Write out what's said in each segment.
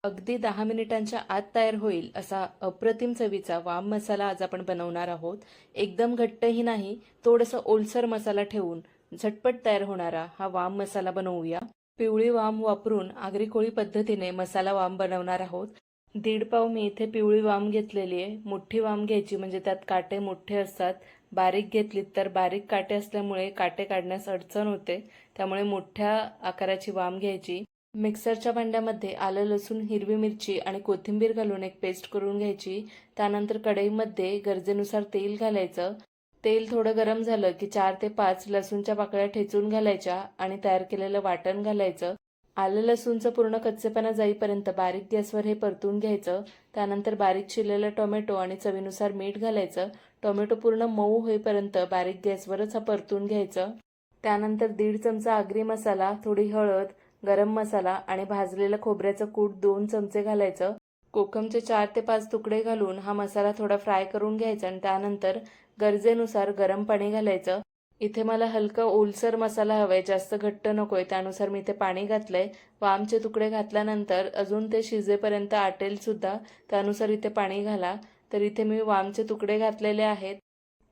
अगदी 10 मिनिटांच्या आत तयार होईल असा अप्रतिम चवीचा वाम मसाला आज आपण बनवणार आहोत। एकदम घट्टही नाही, थोडंसं ओलसर मसाला ठेवून झटपट तयार होणारा हा वाम मसाला बनवूया। पिवळी वाम वापरून आगरी कोळी पद्धतीने मसाला वाम बनवणार आहोत। 1.5 पाव मी इथे पिवळी वाम घेतलेली आहे। मोठी वाम घ्यायची म्हणजे त्यात काटे मोठे असतात। बारीक घेतलीत तर बारीक काटे असल्यामुळे काटे काढण्यास अडचण होते, त्यामुळे मोठ्या आकाराची वाम घ्यायची। मिक्सरच्या भांड्यामध्ये आलं, लसूण, हिरवी मिरची आणि कोथिंबीर घालून एक पेस्ट करून घ्यायची। त्यानंतर कढईमध्ये गरजेनुसार तेल घालायचं। तेल थोडं गरम झालं की 4 ते 5 लसूणच्या पाकळ्या ठेचून घालायच्या आणि तयार केलेलं वाटण घालायचं। आलं लसूणचं पूर्ण कच्चेपणा जाईपर्यंत बारीक गॅसवर हे परतून घ्यायचं। त्यानंतर बारीक चिरलेला टोमॅटो आणि चवीनुसार मीठ घालायचं। टोमॅटो पूर्ण मऊ होईपर्यंत बारीक गॅसवरच हा परतून घ्यायचं। त्यानंतर 1.5 चमचा आगरी मसाला, थोडी हळद, गरम मसाला आणि भाजलेलं खोबऱ्याचं कूट 2 चमचे घालायचं। कोकमचे 4 ते 5 तुकडे घालून हा मसाला थोडा फ्राय करून घ्यायचा आणि त्यानंतर गरजेनुसार गरम पाणी घालायचं। इथे मला हलका ओलसर मसाला हवाय, जास्त घट्ट नकोय, त्यानुसार मी इथे पाणी घातलंय। वामचे तुकडे घातल्यानंतर अजून ते शिजेपर्यंत आटेल सुद्धा, त्यानुसार इथे पाणी घाला। तर इथे मी वामचे तुकडे घातलेले आहेत।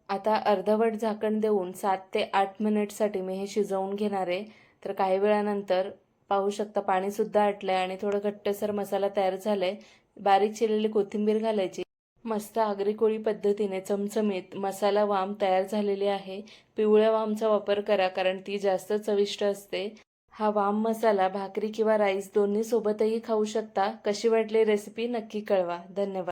आता अर्धवट झाकण देऊन 7 ते 8 मिनिटसाठी मी हे शिजवून घेणार आहे। तर काही वेळानंतर पाहू शकता पाणी सुद्धा आटलंय आणि थोडं घट्टसर मसाला तयार झालाय। बारीक चिरलेली कोथिंबीर घालायची। मस्त आगरी कोळी पद्धतीने चमचमीत मसाला वाम तयार झालेली आहे। पिवळ्या वामचा वापर करा कारण ती जास्त चविष्ट असते। हा वाम मसाला भाकरी किंवा राईस दोन्ही सोबतही खाऊ शकता। कशी वाटली रेसिपी नक्की कळवा। धन्यवाद।